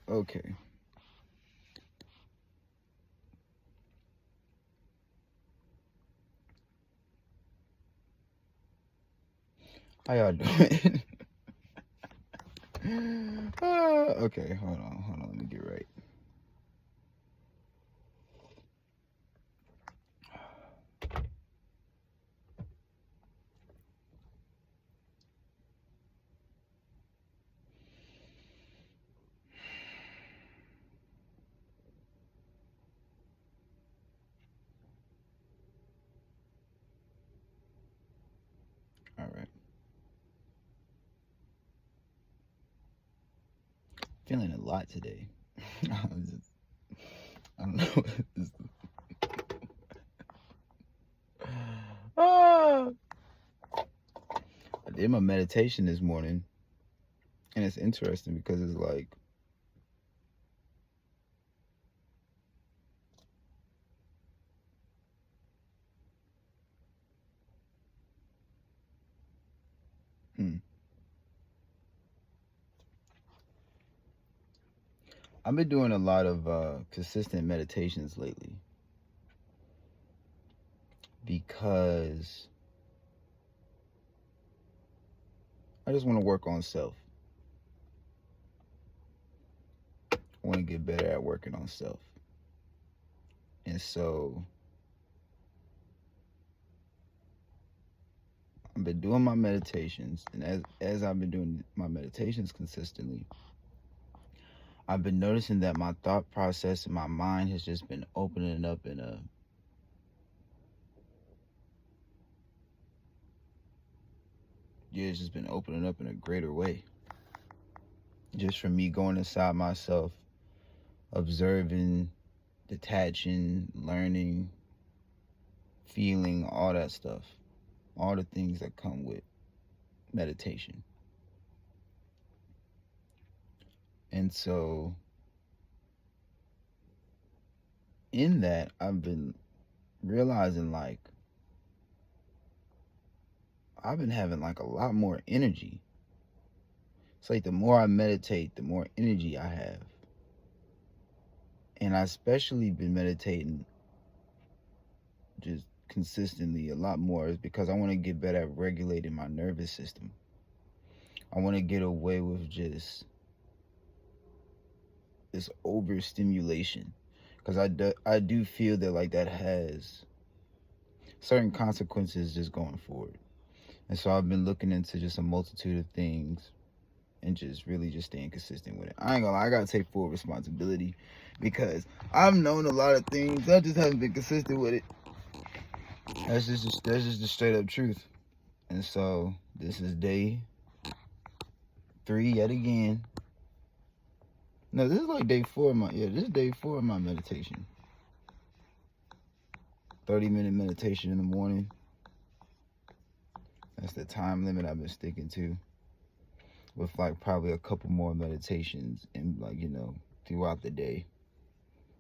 Okay. How y'all doing? Okay, hold on. Let me get right. All right. Feeling a lot today. I don't know. Ah. I did my meditation this morning, and it's interesting because it's like I've been doing a lot of consistent meditations lately because I just want to work on self. I want to get better at working on self. And so I've been doing my meditations, and as I've been doing my meditations consistently, I've been noticing that my thought process and my mind has just been opening up in a it's just been opening up in a greater way. Just from me going inside myself, observing, detaching, learning, feeling, all that stuff. All the things that come with meditation. And so in that, I've been realizing like I've been having like a lot more energy. It's like the more I meditate, the more energy I have. And I especially been meditating just consistently a lot more is because I want to get better at regulating my nervous system. I want to get away with just this overstimulation because I do feel that like that has certain consequences just going forward. And so I've been looking into just a multitude of things and just really just staying consistent with it. I ain't gonna lie, I gotta take full responsibility because I've known a lot of things. I just haven't been consistent with it. That's just the straight up truth. And so this is day 3 yet again. No, this is like day 4 of my this is day 4 of my meditation. 30-minute meditation in the morning. That's the time limit I've been sticking to. With like probably a couple more meditations and like, throughout the day.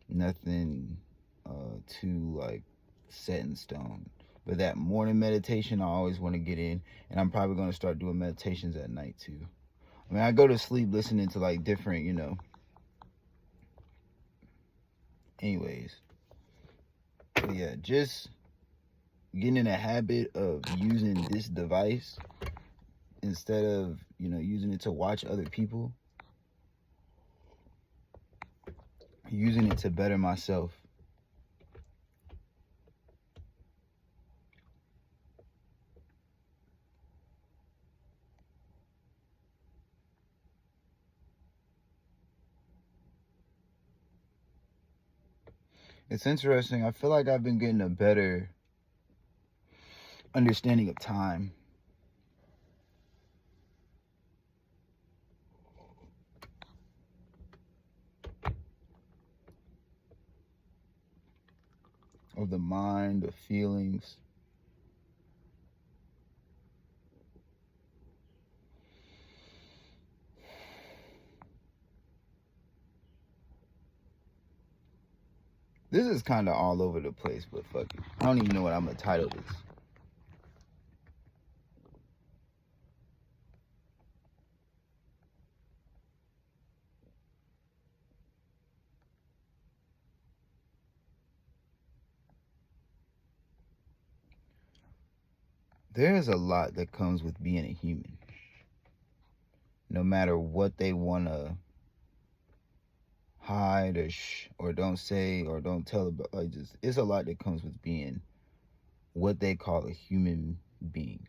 Nothing too like set in stone. But that morning meditation I always want to get in, and I'm probably going to start doing meditations at night too. I mean, I go to sleep listening to like different, anyways. But yeah, just getting in a habit of using this device instead of, using it to watch other people. Using it to better myself. It's interesting. I feel like I've been getting a better understanding of time. Of the mind, of feelings. This is kind of all over the place, but fuck it. I don't even know what I'm gonna title this. there's a lot that comes with being a human. No matter what they want to hide or don't say or don't tell about, like, just it's a lot that comes with being what they call a human being.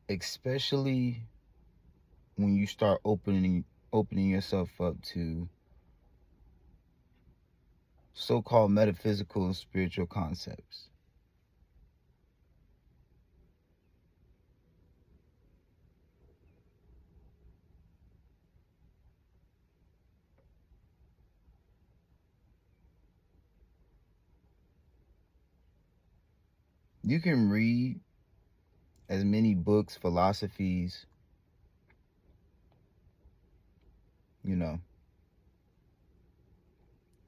Especially when you start opening yourself up to so-called metaphysical and spiritual concepts. You can read as many books, philosophies, you know,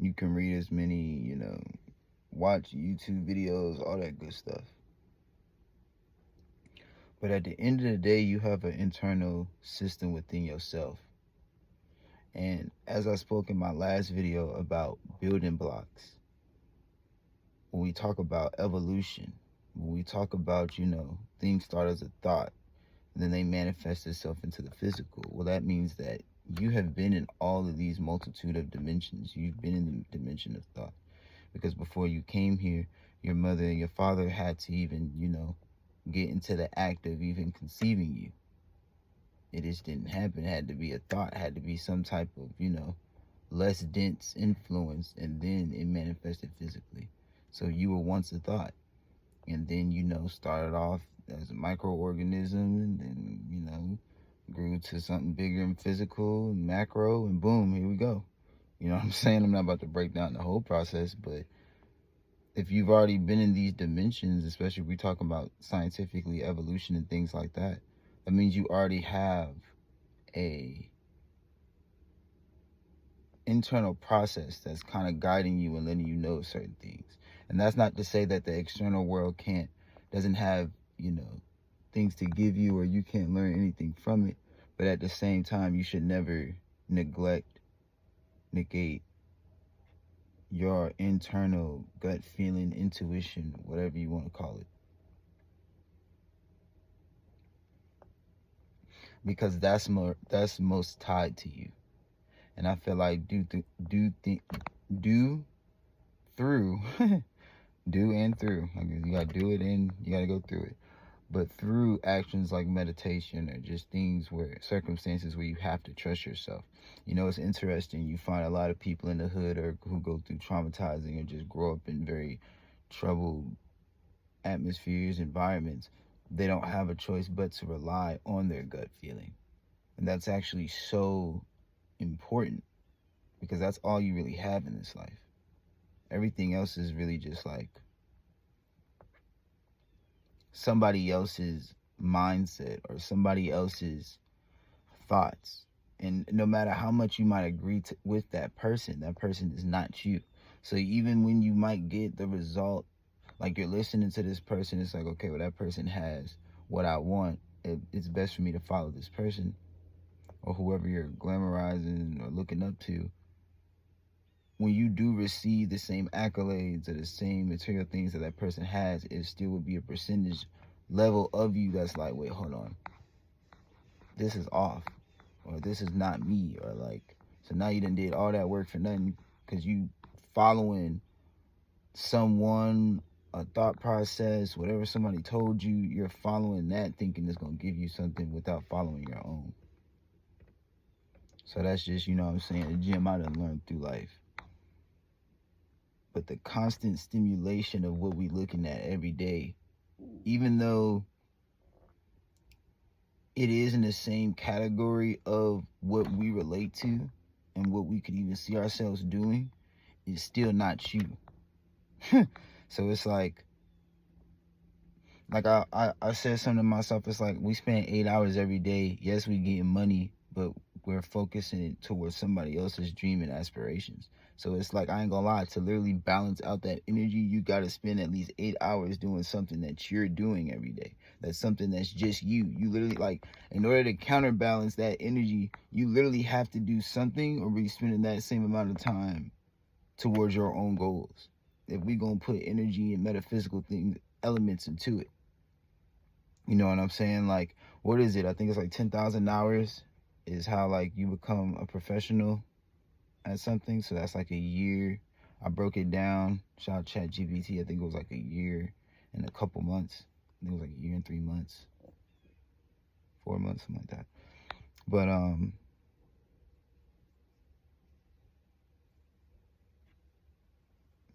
you can read as many, watch YouTube videos, all that good stuff. But at the end of the day, you have an internal system within yourself. And as I spoke in my last video about building blocks, when we talk about evolution, when we talk about, things start as a thought, and then they manifest itself into the physical. Well, that means that you have been in all of these multitude of dimensions. You've been in the dimension of thought. Because before you came here, your mother and your father had to even, get into the act of even conceiving you. It just didn't happen. It had to be a thought, it had to be some type of, less dense influence, and then it manifested physically. So you were once a thought, and then, started off as a microorganism, and then, grew to something bigger and physical and macro, and boom, here we go. You know what I'm saying? I'm not about to break down the whole process, but if you've already been in these dimensions, especially if we talk about scientifically evolution and things like that, that means you already have a internal process that's kind of guiding you and letting you know certain things. And that's not to say that the external world doesn't have, things to give you, or you can't learn anything from it. But at the same time, you should never negate your internal gut feeling, intuition, whatever you want to call it. Because that's most tied to you. And I feel like do through do and through. You gotta do it and you gotta go through it. But through actions like meditation, or just circumstances where you have to trust yourself. It's interesting. You find a lot of people in the hood or who go through traumatizing or just grow up in very troubled atmospheres, environments. They don't have a choice but to rely on their gut feeling. And that's actually so important, because that's all you really have in this life. Everything else is really just like somebody else's mindset or somebody else's thoughts. And no matter how much you might agree with that person is not you. So even when you might get the result, like you're listening to this person, it's like, okay, well, that person has what I want. It's best for me to follow this person, or whoever you're glamorizing or looking up to. When you do receive the same accolades or the same material things that person has, it still would be a percentage level of you that's like, wait, hold on, this is off, or this is not me, or like, so now you done did all that work for nothing because you following someone, a thought process, whatever somebody told you, you're following that thinking it's going to give you something without following your own. So that's just, what I'm saying, the gem I done learned through life. But the constant stimulation of what we looking at every day, even though it is in the same category of what we relate to and what we could even see ourselves doing, is still not you. So it's like I said something to myself, it's like we spend 8 hours every day. Yes, we getting money, but we're focusing towards somebody else's dream and aspirations. So it's like, I ain't gonna lie, to literally balance out that energy, you gotta spend at least 8 hours doing something that you're doing every day. That's something that's just you. You literally, like, in order to counterbalance that energy, you literally have to do something or be spending that same amount of time towards your own goals. if we gonna put energy and metaphysical things, elements into it. You know what I'm saying? Like, what is it? I think it's like 10,000 hours is how like you become a professional at something. So that's like a year. I broke it down. Shout out ChatGPT. I think it was like a year and a couple months. I think it was like a year and 3 months, 4 months, something like that. But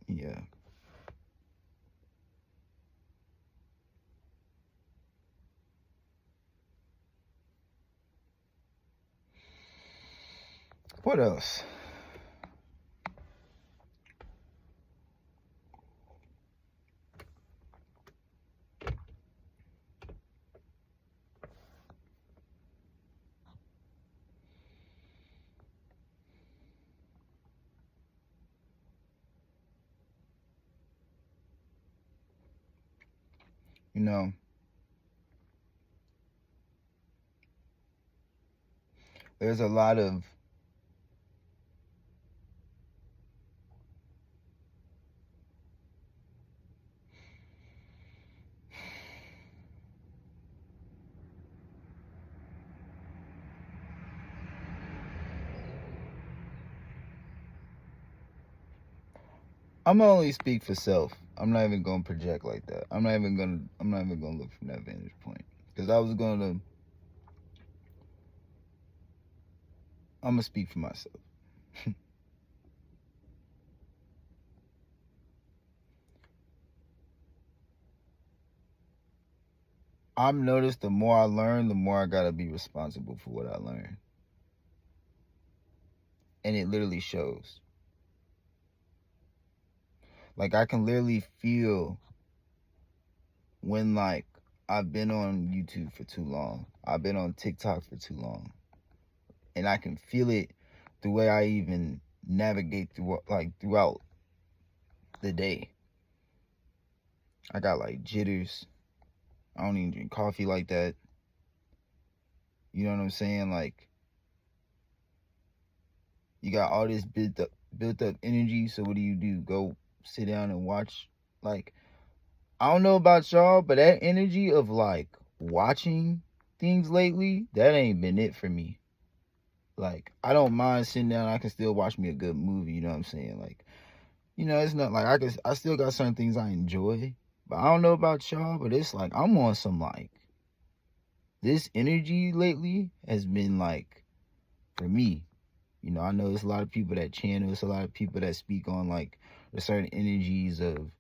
yeah. What else? You know, there's a lot of I'm gonna only speak for self. I'm not even gonna project like that. I'm not even gonna look from that vantage point. Because I'm gonna speak for myself. I've noticed the more I learn, the more I gotta be responsible for what I learn. And it literally shows. Like, I can literally feel when, like, I've been on YouTube for too long. I've been on TikTok for too long. And I can feel it the way I even navigate throughout the day. I got like jitters. I don't even drink coffee like that. You know what I'm saying? Like, you got all this built up energy. So what do? Go sit down and watch. Like, I don't know about y'all, but that energy of like watching things lately, that ain't been it for me. Like, I don't mind sitting down. I can still watch me a good movie. You know what I'm saying? Like, you know, it's not like I still got certain things I enjoy. But I don't know about y'all, but it's like I'm on some like this energy lately has been like for me. You know, I know there's a lot of people that channel, there's a lot of people that speak on like the certain energies of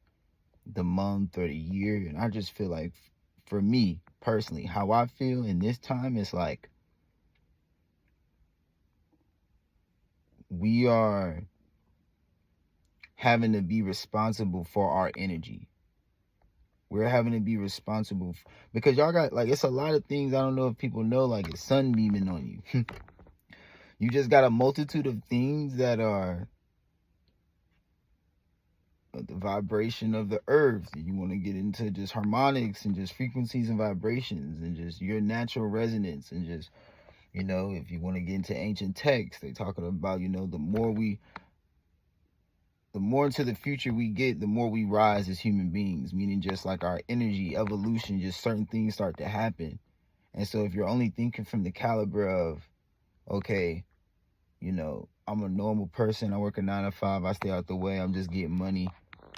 the month or the year. And I just feel like for me personally, how I feel in this time is like we are having to be responsible for our energy. We're having to be responsible because y'all got like it's a lot of things I don't know if people know, like it's sunbeaming on you. You just got a multitude of things that are the vibration of the earth. You want to get into just harmonics and just frequencies and vibrations and just your natural resonance and just, you know, if you want to get into ancient texts, they talking about, you know, the more into the future we get, the more we rise as human beings, meaning just like our energy, evolution, just certain things start to happen. And so if you're only thinking from the caliber of, okay, you know, I'm a normal person, I work a 9 to 5, I stay out the way, I'm just getting money,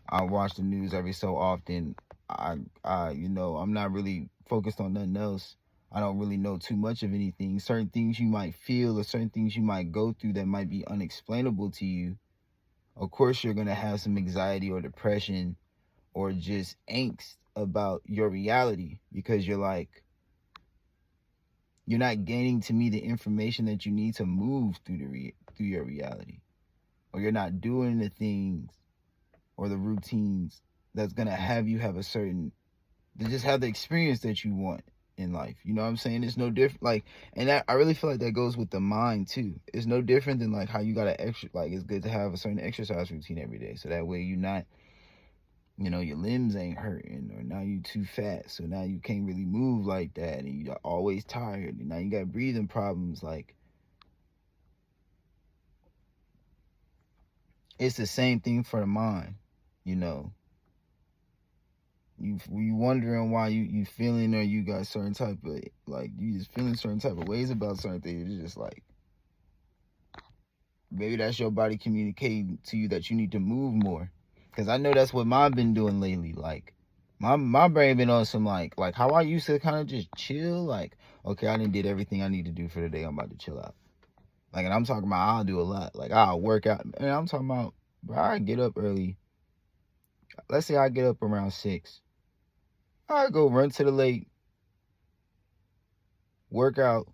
I watch the news every so often, you know, I'm not really focused on nothing else, I don't really know too much of anything. Certain things you might feel or certain things you might go through that might be unexplainable to you, of course you're going to have some anxiety or depression or just angst about your reality because you're like, you're not gaining to me the information that you need to move through through your reality, or you're not doing the things or the routines that's gonna have you have a certain to just have the experience that you want in life. You know what I'm saying? It's no different. Like, and that, I really feel like that goes with the mind too. It's no different than like how you gotta like it's good to have a certain exercise routine every day, so that way you're not, you know, your limbs ain't hurting, or now you too fat, so now you can't really move like that, and you're always tired, and now you got breathing problems. Like, it's the same thing for the mind. you know, you wondering why you feeling, or you got certain type of, like, you just feeling certain type of ways about certain things. It's just like, maybe that's your body communicating to you that you need to move more. Because I know that's what mine been doing lately. Like, my brain been on some, like how I used to kind of just chill. Like, okay, I done did everything I need to do for the day. I'm about to chill out. Like, and I'm talking about, I'll do a lot. Like, I'll work out. And I'm talking about, bro, I get up early. Let's say I get up around 6. I go run to the lake, work out,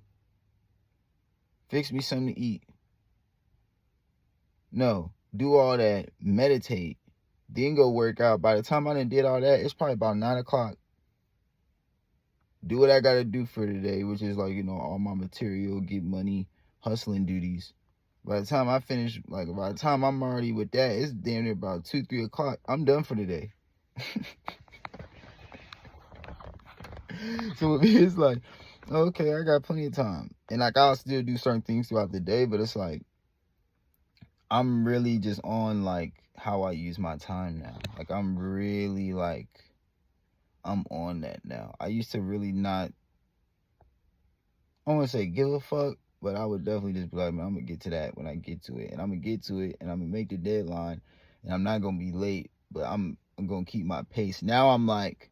fix me something to eat. No, do all that, meditate, then go work out. By the time I done did all that, it's probably about 9 o'clock. Do what I gotta do for today, which is, like, all my material, get money, hustling duties. By the time I finish, like, by the time I'm already with that, it's damn near about 2, 3 o'clock. I'm done for the day. So it's like, okay, I got plenty of time. And, like, I'll still do certain things throughout the day, but it's like, I'm really just on, like, how I use my time now. Like, I'm really, like, I'm on that now. I used to really not, I don't want to say give a fuck, but I would definitely just be like, man, I'm going to get to that when I get to it. And I'm going to get to it, and I'm going to make the deadline, and I'm not going to be late, but I'm going to keep my pace. Now I'm like,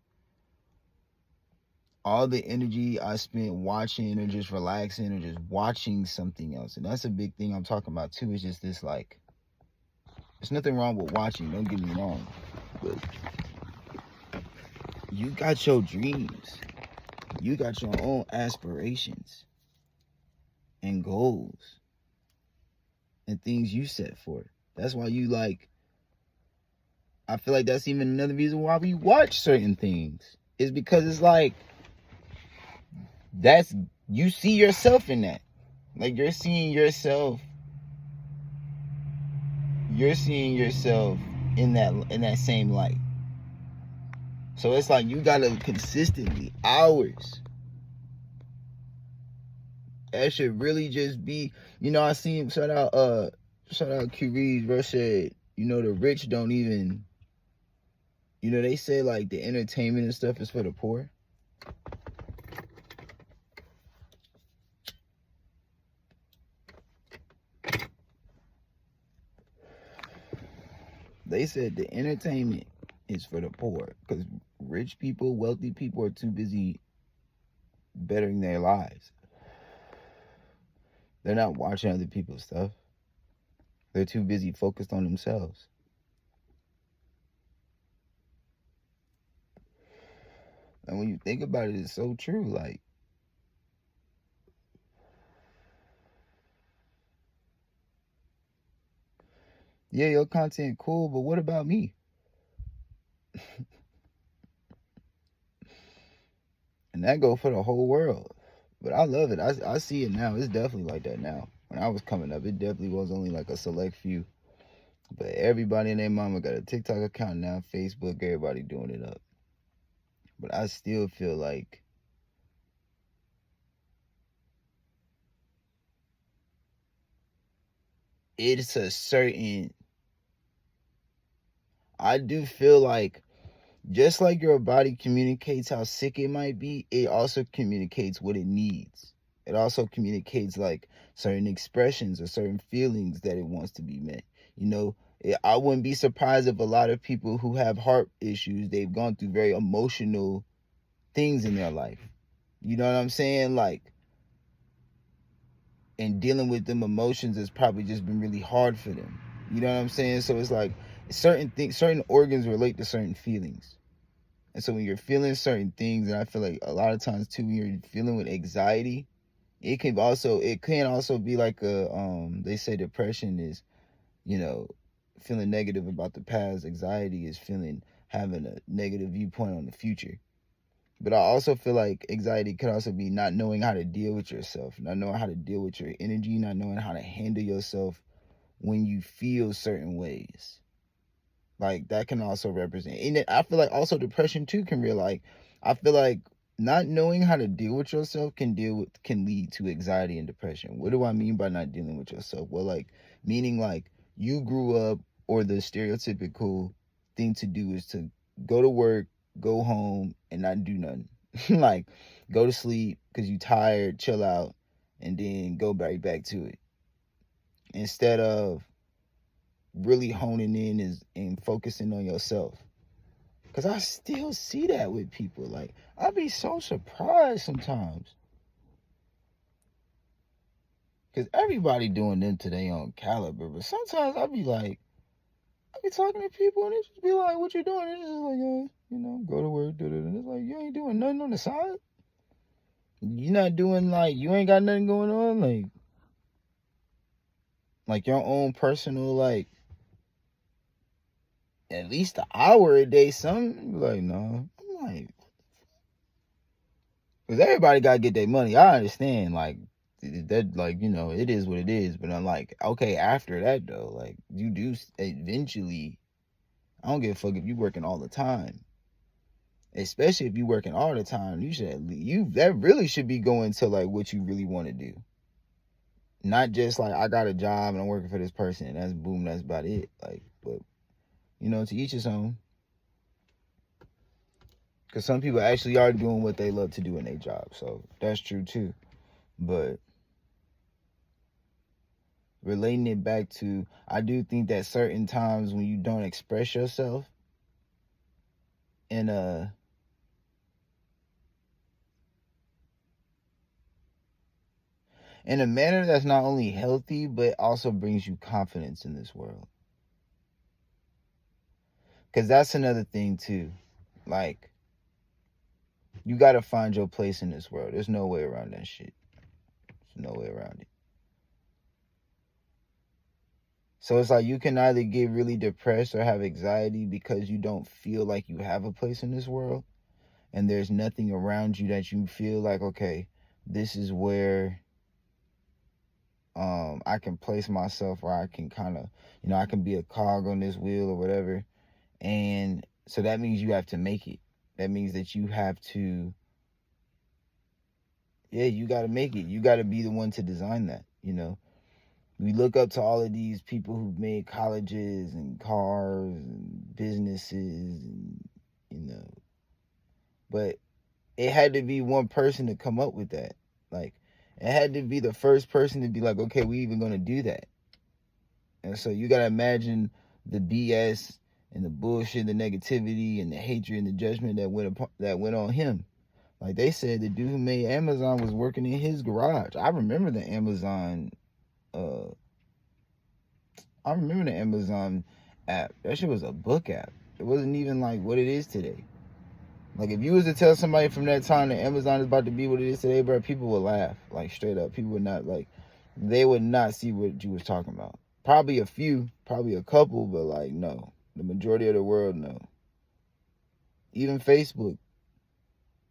all the energy I spent watching or just relaxing or just watching something else. And that's a big thing I'm talking about too, is just this, like, there's nothing wrong with watching, don't get me wrong, but you got your dreams. You got your own aspirations and goals and things you set for. That's why you, like, I feel like that's even another reason why we watch certain things. Is because it's like, that's, you see yourself in that. Like, you're seeing yourself in that same light. So it's like, you gotta consistently, hours. That should really just be, I seen, shout out Q Reeves, bro, said, the rich don't even, they say, like, the entertainment and stuff is for the poor. They said the entertainment is for the poor, because rich people, wealthy people are too busy bettering their lives. They're not watching other people's stuff. They're too busy focused on themselves. And when you think about it, it's so true. Like, yeah, your content cool, but what about me? And that go for the whole world. But I love it. I see it now. It's definitely like that now. When I was coming up, it definitely was only like a select few. But everybody and their mama got a TikTok account now, Facebook, everybody doing it up. But I still feel like it's a certain, I do feel like, just like your body communicates how sick it might be, it also communicates what it needs. It also communicates, like, certain expressions or certain feelings that it wants to be met. I wouldn't be surprised if a lot of people who have heart issues, they've gone through very emotional things in their life. You know what I'm saying? Like, and dealing with them emotions has probably just been really hard for them. You know what I'm saying? So it's like, certain things, certain organs relate to certain feelings. And so when you're feeling certain things, and I feel like a lot of times too, when you're feeling with anxiety, it can also be like they say depression is, feeling negative about the past. Anxiety is having a negative viewpoint on the future. But I also feel like anxiety could also be not knowing how to deal with yourself, not knowing how to deal with your energy, not knowing how to handle yourself when you feel certain ways. Like, that can also represent, and I feel like also depression too can I feel like not knowing how to deal with yourself can lead to anxiety and depression. What do I mean by not dealing with yourself? Well, like, meaning, like, you grew up, or the stereotypical thing to do is to go to work, go home, and not do nothing. Like, go to sleep because you tired, chill out, and then go right back to it. Instead of really honing in and focusing on yourself. Because I still see that with people. Like, I be so surprised sometimes. Because everybody doing them to their own caliber. But sometimes I be like, I be talking to people and they just be like, what you doing? It's just like, you know, go to work. And it's like, you ain't doing nothing on the side. You not doing, like, you ain't got nothing going on. Like your own personal, like, at least an hour a day, something. Like, no. I'm like, because everybody got to get their money. I understand, like, that, like, you know, it is what it is. But I'm like, okay, after that, though, like, you do eventually, I don't give a fuck if you working all the time. Especially if you working all the time, that really should be going to, like, what you really want to do. Not just, like, I got a job and I'm working for this person and that's boom, that's about it. Like, but, you know, to each his own. Because some people actually are doing what they love to do in their job. So that's true too. But relating it back to, I do think that certain times when you don't express yourself in a manner that's not only healthy, but also brings you confidence in this world. Because that's another thing too. Like, you got to find your place in this world. There's no way around that shit. There's no way around it. So it's like you can either get really depressed or have anxiety because you don't feel like you have a place in this world. And there's nothing around you that you feel like, okay, this is where I can place myself, or I can kind of, you know, I can be a cog on this wheel or whatever. And so that means you have to make it. That means that you have to, you got to make it. You got to be the one to design that, you know. We look up to all of these people who've made colleges and cars and businesses, and, you know, but it had to be one person to come up with that. Like, it had to be the first person to be like, okay, we even going to do that. And so you got to imagine the BS and the bullshit, the negativity and the hatred and the judgment that went on him. Like, they said the dude who made Amazon was working in his garage. I remember the Amazon app. That shit was a book app. It wasn't even like what it is today. Like, if you was to tell somebody from that time that Amazon is about to be what it is today, bro, people would laugh. Like, straight up. People would not, like, they would not see what you was talking about. Probably a few, probably a couple, but, like, no. The majority of the world, no. Even Facebook.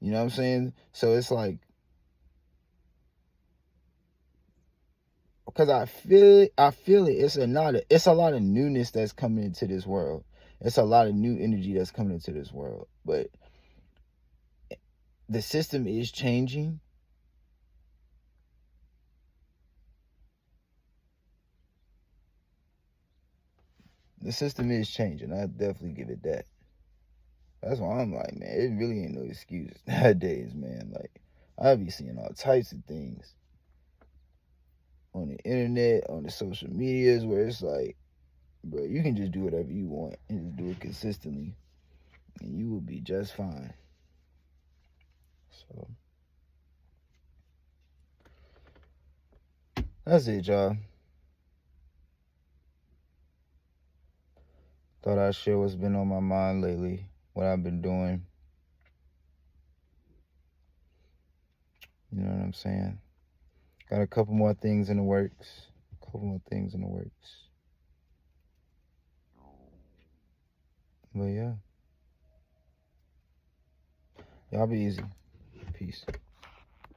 You know what I'm saying? So it's like, because I feel it. It's a lot of newness that's coming into this world. It's a lot of new energy that's coming into this world. But the system is changing. The system is changing. I definitely give it that. That's why I'm like, man, it really ain't no excuse nowadays, man. Like, I be seeing all types of things on the internet, on the social medias, where it's like, bro, you can just do whatever you want and just do it consistently, and you will be just fine. So that's it, y'all. Thought I'd share what's been on my mind lately, what I've been doing. You know what I'm saying? Got a couple more things in the works. But yeah. Y'all be easy. Peace.